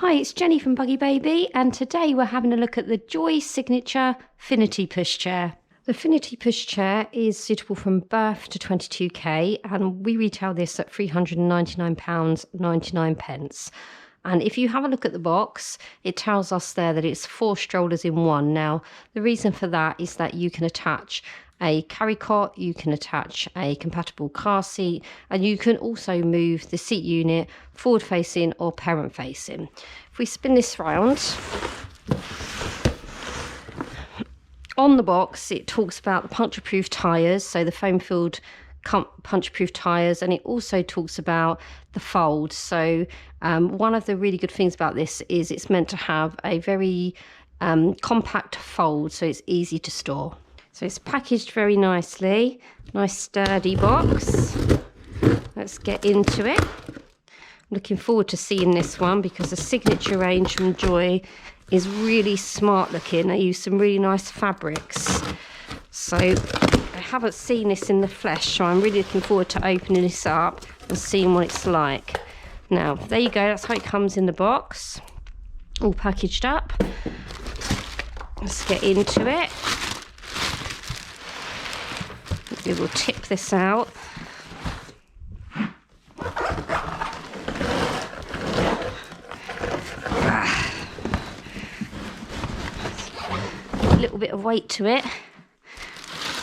Hi, it's Jenny from BuggyBaby, and today we're having a look at the Joie Signature Finiti Pushchair. The Finiti Pushchair is suitable from birth to 22k, and we retail this at £399.99. And if you have a look at the box, it tells us there that it's 4 strollers in one. Now, the reason for that is that you can attach a carry cot, you can attach a compatible car seat, and you can also move the seat unit forward facing or parent facing. If we spin this round, on the box it talks about the puncture proof tyres, so the foam filled puncture proof tyres, and it also talks about the fold. So one of the really good things about this is it's meant to have a very compact fold, so it's easy to store. So it's packaged very nicely, nice sturdy box. Let's get into it. I'm looking forward to seeing this one because the signature range from Joie is really smart looking. They use some really nice fabrics. So I haven't seen this in the flesh, so I'm really looking forward to opening this up and seeing what it's like. Now, there you go, that's how it comes in the box, all packaged up. Let's get into it. We will tip this out. A little bit of weight to it.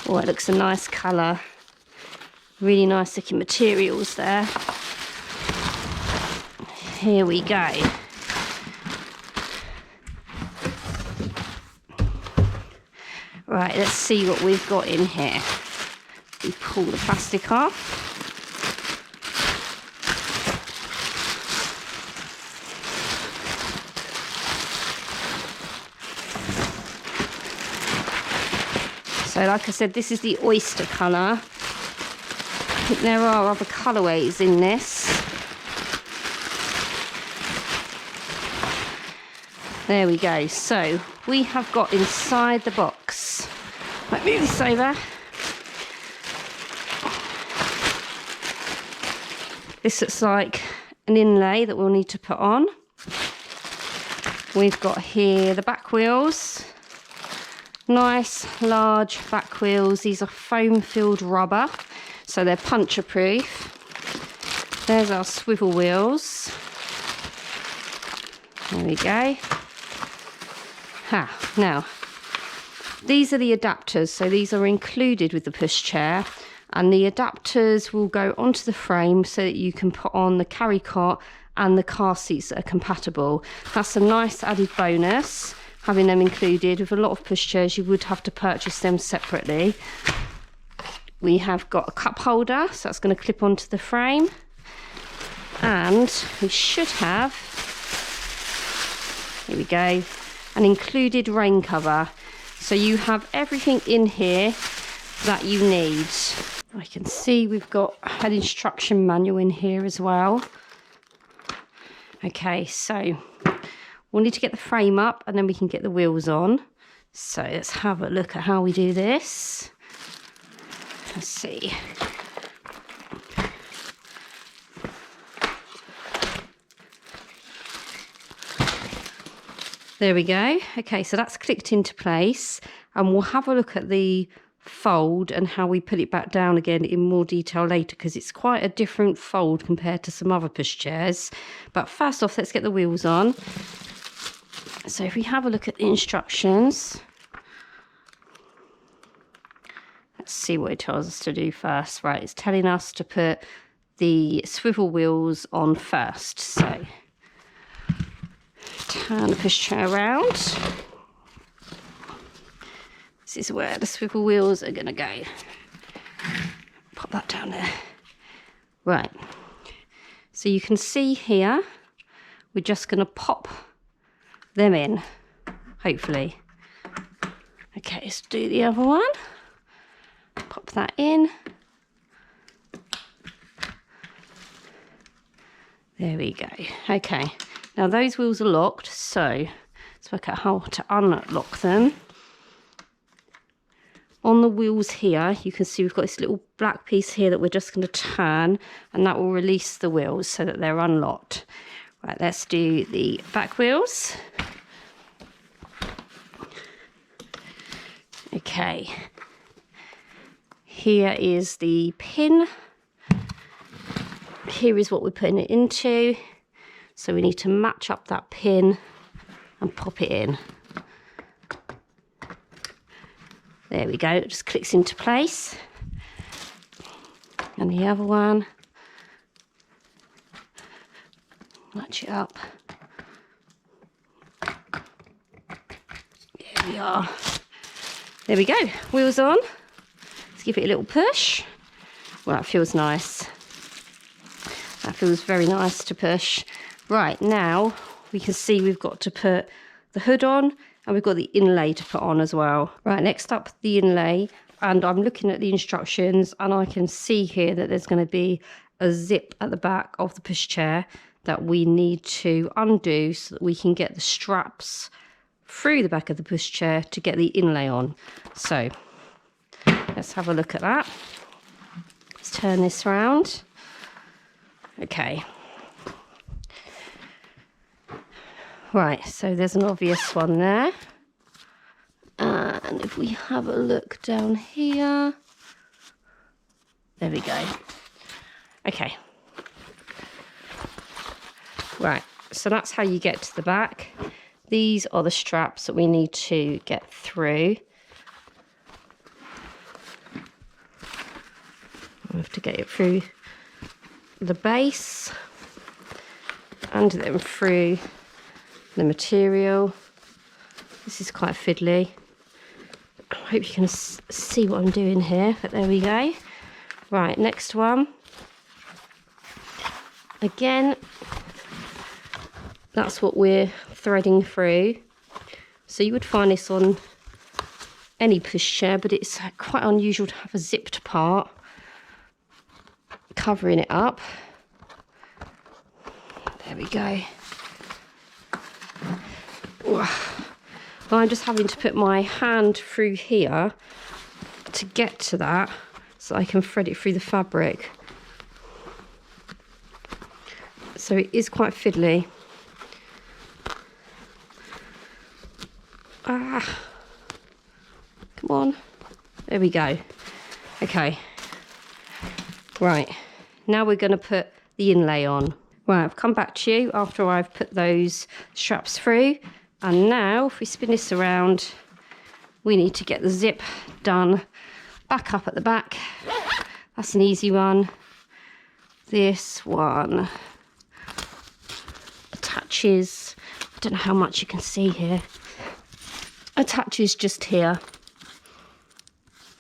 Oh, it looks a nice colour. Really nice looking materials there. Here we go. Right, let's see what we've got in here. We pull the plastic off. So like I said, this is the oyster colour. I think there are other colourways in this. There we go. So we have got inside the box. Right, move this over. This looks like an inlay that we'll need to put on. We've got here the back wheels. Nice large back wheels. These are foam filled rubber, so they're puncture proof. There's our swivel wheels. There we go. Now, these are the adapters, so these are included with the pushchair, and the adapters will go onto the frame so that you can put on the carry cot and the car seats that are compatible. That's a nice added bonus, having them included. With a lot of pushchairs you would have to purchase them separately. We have got a cup holder, so that's going to clip onto the frame, and we should have, here we go, an included rain cover. So you have everything in here that you need. I can see we've got an instruction manual in here as well. Okay, so we'll need to get the frame up and then we can get the wheels on. So let's have a look at how we do this. Let's see. There we go. Okay, so that's clicked into place, and we'll have a look at the fold and how we put it back down again in more detail later, because it's quite a different fold compared to some other pushchairs. But first off, let's get the wheels on. So if we have a look at the instructions, let's see what it tells us to do first. Right, it's telling us to put the swivel wheels on first. So turn the pushchair around. This is where the swivel wheels are going to go. Pop that down there. Right. So you can see here, we're just going to pop them in, hopefully. Okay, let's do the other one. Pop that in. There we go. Okay. Now those wheels are locked, so let's work out how to unlock them. On the wheels here, you can see we've got this little black piece here that we're just going to turn, and that will release the wheels so that they're unlocked. Right, let's do the back wheels. Okay, here is the pin. Here is what we're putting it into. So we need to match up that pin and pop it in. There we go, it just clicks into place. And the other one, match it up. There we are. There we go, wheels on. Let's give it a little push. Well, that feels nice. That feels very nice to push. Right, now we can see we've got to put the hood on, and we've got the inlay to put on as well. Right, next up the inlay, and I'm looking at the instructions and I can see here that there's going to be a zip at the back of the pushchair that we need to undo so that we can get the straps through the back of the pushchair to get the inlay on. So let's have a look at that. Let's turn this round. Okay. Right, so there's an obvious one there. And if we have a look down here, there we go. Okay. Right, so that's how you get to the back. These are the straps that we need to get through. We have to get it through the base and then through the material. This is quite fiddly. I hope you can see what I'm doing here, but there we go. Right, next one. Again, that's what we're threading through. So you would find this on any pushchair, but it's quite unusual to have a zipped part covering it up. There we go. I'm just having to put my hand through here to get to that so I can thread it through the fabric. So it is quite fiddly. Come on. There we go. Okay. Right. Now we're going to put the inlay on. Right, I've come back to you after I've put those straps through. And now, if we spin this around, we need to get the zip done back up at the back. That's an easy one. This one attaches, I don't know how much you can see here, attaches just here.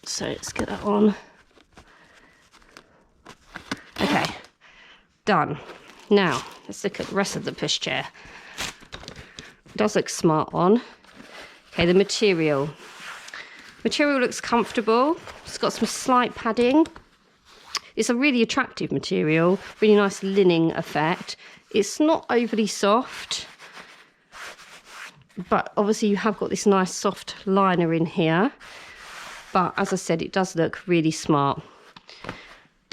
So let's get that on. Okay, done. Now, let's look at the rest of the pushchair. It does look smart on. Okay, the material. Material looks comfortable. It's got some slight padding. It's a really attractive material, really nice linen effect. It's not overly soft, but obviously you have got this nice soft liner in here. But as I said, it does look really smart.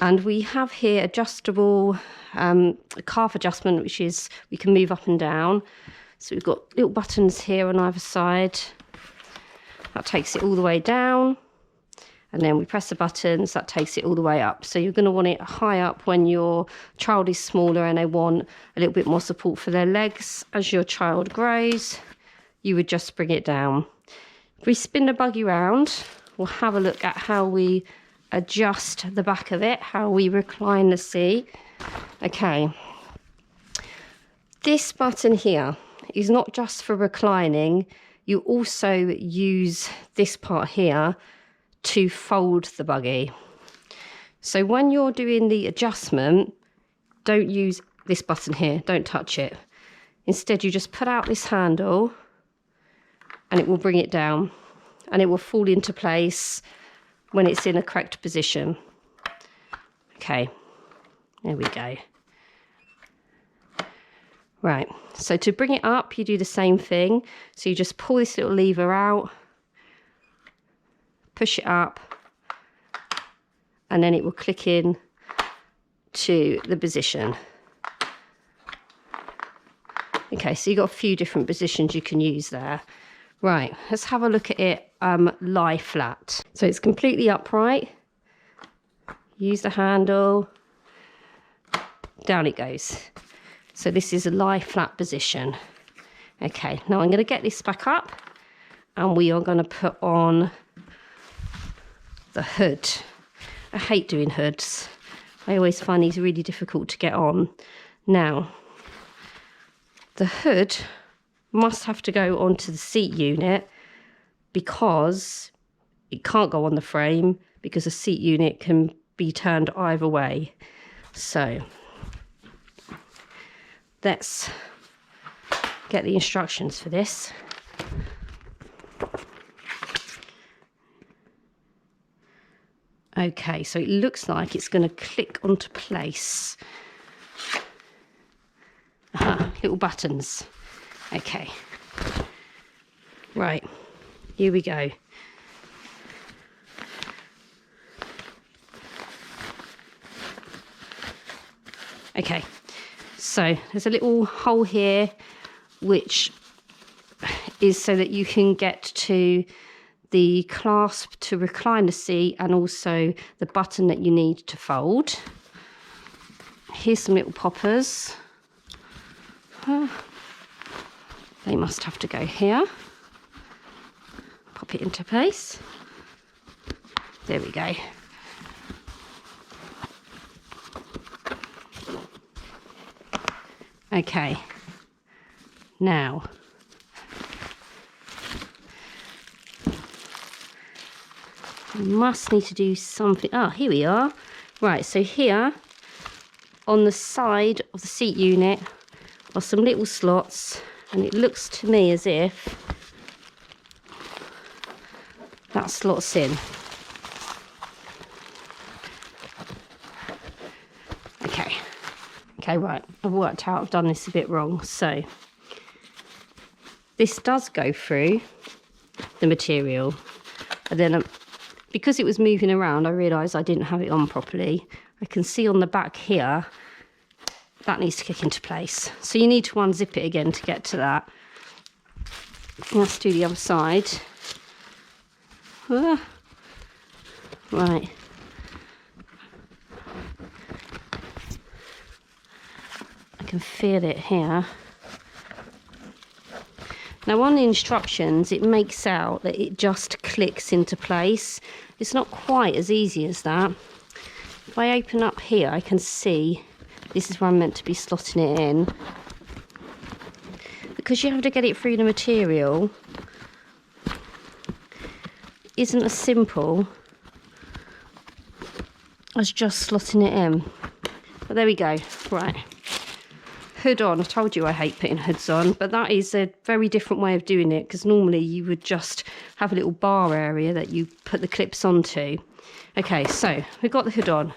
And we have here adjustable calf adjustment, which is we can move up and down. So we've got little buttons here on either side. That takes it all the way down. And then we press the buttons, that takes it all the way up. So you're going to want it high up when your child is smaller and they want a little bit more support for their legs. As your child grows, you would just bring it down. If we spin the buggy round, we'll have a look at how we adjust the back of it, how we recline the seat. Okay. This button here is not just for reclining. You also use this part here to fold the buggy. So when you're doing the adjustment, don't use this button here, don't touch it. Instead, you just put out this handle and it will bring it down and it will fall into place when it's in a correct position. Okay, there we go. Right, so to bring it up, you do the same thing. So you just pull this little lever out, push it up, and then it will click in to the position. Okay, so you've got a few different positions you can use there. Right, let's have a look at it lie flat. So it's completely upright. Use the handle. Down it goes. So this is a lie flat position. Okay, now I'm going to get this back up and we are going to put on the hood. I hate doing hoods. I always find these really difficult to get on. Now, the hood must have to go onto the seat unit because it can't go on the frame because the seat unit can be turned either way. So let's get the instructions for this. Okay, so it looks like it's going to click onto place. Little buttons. Okay. Right, here we go. Okay, so there's a little hole here which is so that you can get to the clasp to recline the seat and also the button that you need to fold. Here's some little poppers. They must have to go here. Pop it into place. There we go. Okay, now I must need to do something. Oh, here we are. Right, so here on the side of the seat unit are some little slots, and it looks to me as if that slots in. Okay, right, I've worked out I've done this a bit wrong. So this does go through the material, and then because it was moving around, I realised I didn't have it on properly. I can see on the back here, that needs to kick into place. So you need to unzip it again to get to that. Let's do the other side. Right. I can feel it here. Now on the instructions, it makes out that it just clicks into place. It's not quite as easy as that. If I open up here, I can see this is where I'm meant to be slotting it in. Because you have to get it through the material, isn't as simple as just slotting it in. But there we go. Right. Hood on. I told you I hate putting hoods on, but that is a very different way of doing it, because normally you would just have a little bar area that you put the clips onto. Okay, so we've got the hood on.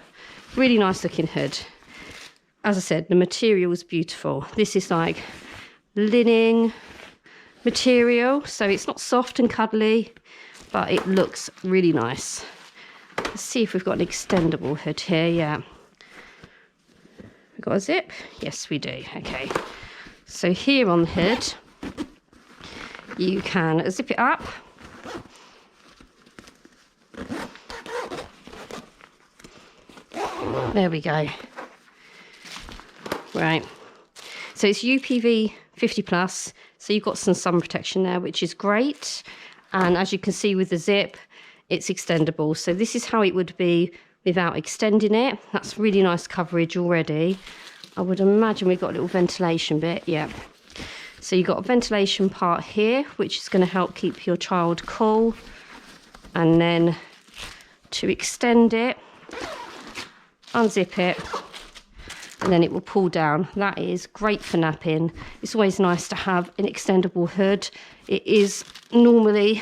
Really nice looking hood. As I said, the material is beautiful. This is like linen material, so it's not soft and cuddly, but it looks really nice. Let's see if we've got an extendable hood here. Yeah. We've got a zip? Yes, we do. Okay. So here on the hood, you can zip it up. There we go. Right. So it's UPV 50 plus. So you've got some sun protection there, which is great. And as you can see with the zip, it's extendable. So this is how it would be without extending it. That's really nice coverage already. I would imagine we've got a little ventilation bit. Yeah. So you've got a ventilation part here, which is going to help keep your child cool. And then to extend it, unzip it, and then it will pull down. That is great for napping. It's always nice to have an extendable hood. It is normally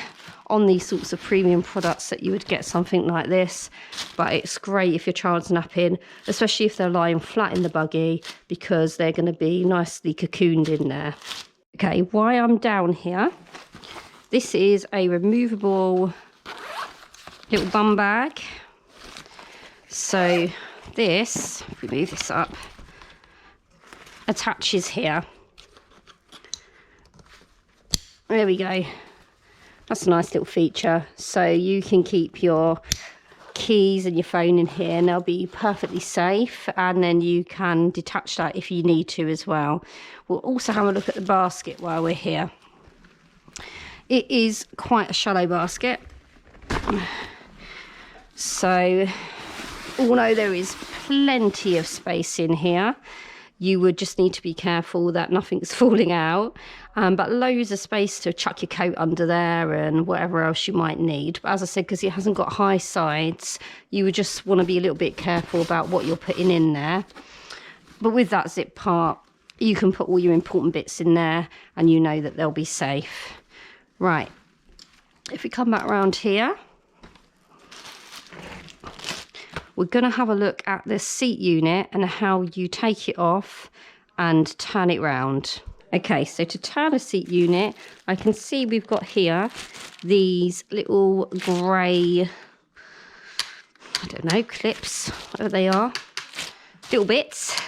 on these sorts of premium products that you would get something like this, but it's great if your child's napping, especially if they're lying flat in the buggy, because they're going to be nicely cocooned in there. Okay, why I'm down here, this is a removable little bum bag. So this, if we move this up, attaches here. There we go. That's a nice little feature. So you can keep your keys and your phone in here and they'll be perfectly safe, and then you can detach that if you need to as well. We'll also have a look at the basket while we're here. It is quite a shallow basket, so although there is plenty of space in here, you would just need to be careful that nothing's falling out, but loads of space to chuck your coat under there and whatever else you might need. But as I said, because it hasn't got high sides, you would just want to be a little bit careful about what you're putting in there. But with that zip part, you can put all your important bits in there and you know that they'll be safe. Right, if we come back around here, we're going to have a look at the seat unit and how you take it off and turn it round. Okay, so to turn a seat unit, I can see we've got here these little grey, I don't know, clips, whatever they are, little bits.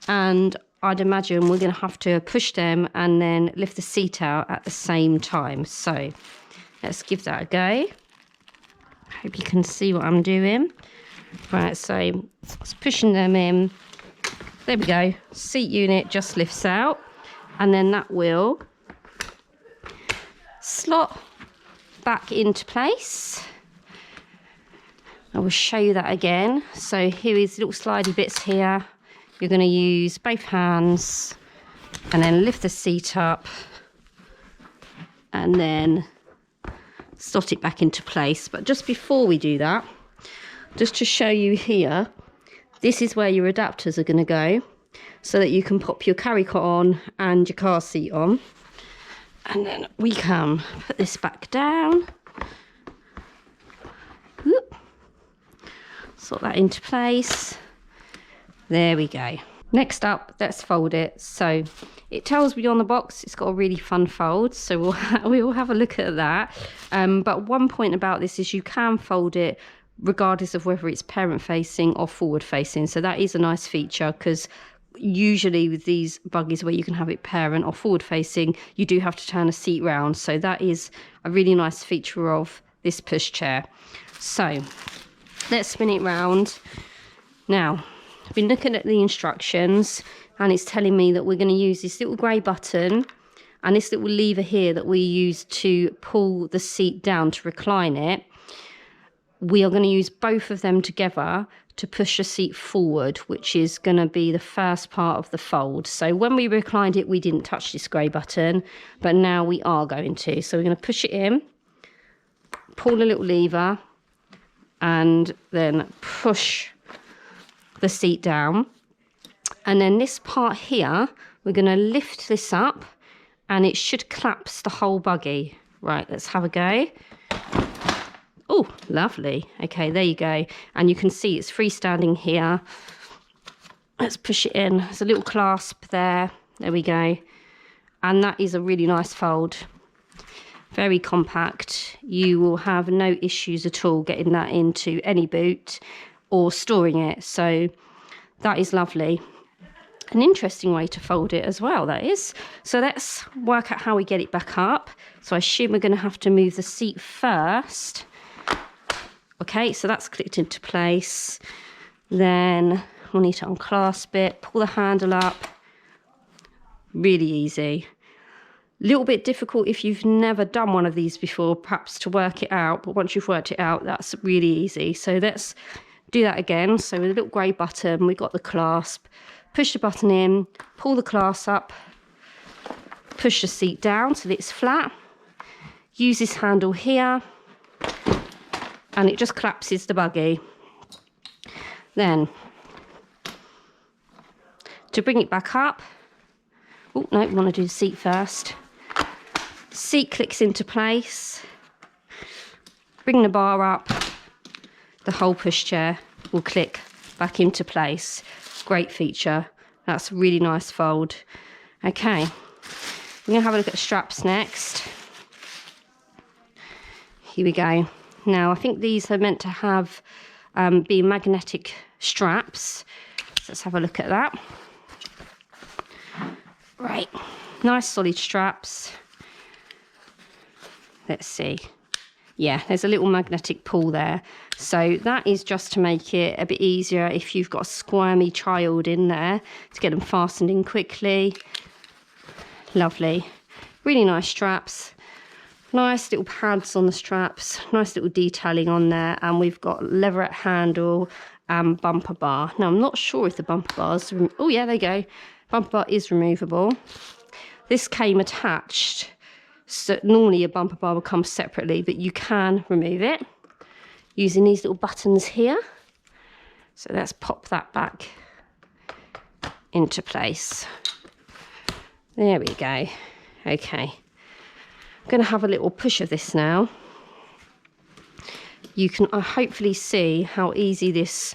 And I'd imagine we're going to have to push them and then lift the seat out at the same time. So let's give that a go. Hope you can see what I'm doing. Right, so it's pushing them in. There we go. Seat unit just lifts out, and then that will slot back into place. I will show you that again. So here is little slidey bits here. You're going to use both hands and then lift the seat up and then slot it back into place. But just before we do that, just to show you here, this is where your adapters are going to go, so that you can pop your carry cot on and your car seat on. And then we can put this back down. Whoop. Sort that into place. There we go. Next up, let's fold it. So it tells me on the box it's got a really fun fold, so we'll have a look at that. But one point about this is you can fold it regardless of whether it's parent facing or forward facing. So that is a nice feature, because usually with these buggies where you can have it parent or forward facing, you do have to turn a seat round. So that is a really nice feature of this pushchair. So let's spin it round. Now, I've been looking at the instructions and it's telling me that we're going to use this little grey button and this little lever here that we use to pull the seat down to recline it. We are going to use both of them together to push the seat forward, which is going to be the first part of the fold. So when we reclined it, we didn't touch this grey button, but now we are going to. So we're going to push it in, pull a little lever, and then push the seat down. And then this part here, we're going to lift this up and it should collapse the whole buggy. Right, let's have a go. Oh, lovely. Okay, there you go. And you can see it's freestanding here. Let's push it in. There's a little clasp there. There we go. And that is a really nice fold. Very compact. You will have no issues at all getting that into any boot or storing it. So that is lovely. An interesting way to fold it as well, that is. So let's work out how we get it back up. So I assume we're going to have to move the seat first. Okay, so that's clicked into place. Then we'll need to unclasp it, pull the handle up. Really easy. A little bit difficult if you've never done one of these before, perhaps to work it out, but once you've worked it out, that's really easy. So let's do that again. So with a little grey button, we've got the clasp. Push the button in, pull the clasp up, push the seat down so that it's flat. Use this handle here, and it just collapses the buggy. Then, to bring it back up, oh no, we want to do the seat first. Seat clicks into place. Bring the bar up. The whole pushchair will click back into place. Great feature. That's a really nice fold. Okay, we're going to have a look at the straps next. Here we go. Now, I think these are meant to have be magnetic straps. So let's have a look at that. Right, nice solid straps. let's see. Yeah, there's a little magnetic pull there. So that is just to make it a bit easier if you've got a squirmy child in there, to get them fastened in quickly. Lovely. Really nice straps. Nice little pads on the straps. Nice little detailing on there. And we've got leatherette handle and bumper bar. Now, I'm not sure if the bumper bar's... Oh, yeah, there you go. Bumper bar is removable. This came attached. So normally a bumper bar will come separately, but you can remove it using these little buttons here. So let's pop that back into place. There we go. Okay. I'm going to have a little push of this now. You can hopefully see how easy this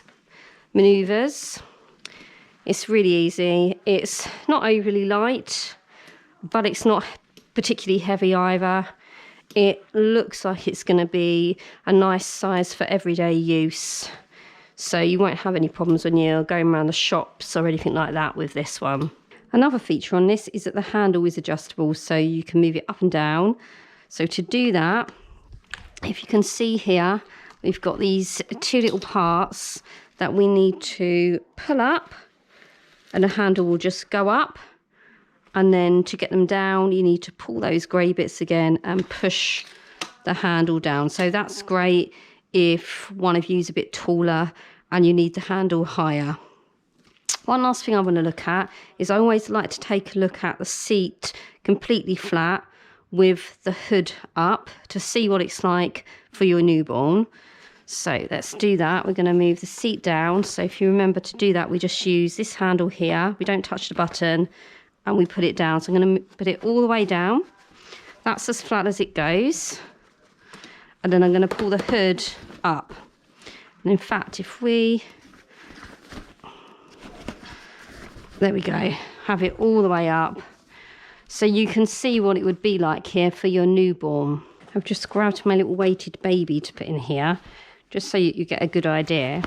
manoeuvres. It's really easy. It's not overly light, but it's not particularly heavy either. It looks like it's going to be a nice size for everyday use, so you won't have any problems when you're going around the shops or anything like that with this one. Another feature on this is that the handle is adjustable, so you can move it up and down. So to do that, if you can see here, we've got these two little parts that we need to pull up, and the handle will just go up. And then to get them down, you need to pull those grey bits again and push the handle down. So that's great if one of you is a bit taller and you need the handle higher. One last thing I want to look at is I always like to take a look at the seat completely flat with the hood up to see what it's like for your newborn. So let's do that. We're going to move the seat down. So if you remember to do that, we just use this handle here. We don't touch the button. And we put it down. So I'm going to put it all the way down. That's as flat as it goes. And then I'm going to pull the hood up. And in fact, if we... There we go. Have it all the way up. So you can see what it would be like here for your newborn. I've just grabbed my little weighted baby to put in here, just so you get a good idea.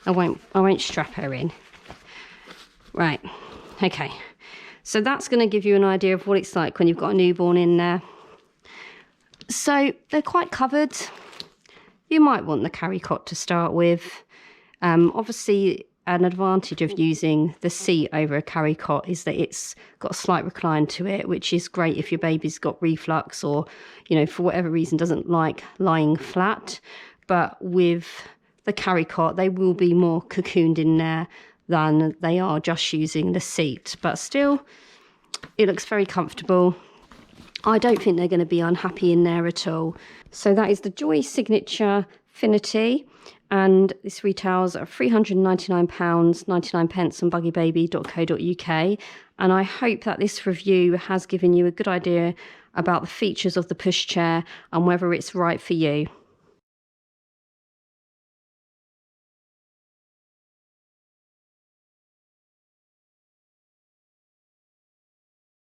I won't strap her in. Right. Okay, so that's going to give you an idea of what it's like when you've got a newborn in there. So they're quite covered. You might want the carry cot to start with. Obviously, an advantage of using the seat over a carry cot is that it's got a slight recline to it, which is great if your baby's got reflux or, you know, for whatever reason doesn't like lying flat. But with the carry cot, they will be more cocooned in there than they are just using the seat, but still it looks very comfortable. I don't think they're going to be unhappy in there at all. So that is the Joie Signature Finiti, and this retails at £399.99 on buggybaby.co.uk. And I hope that this review has given you a good idea about the features of the pushchair and whether it's right for you.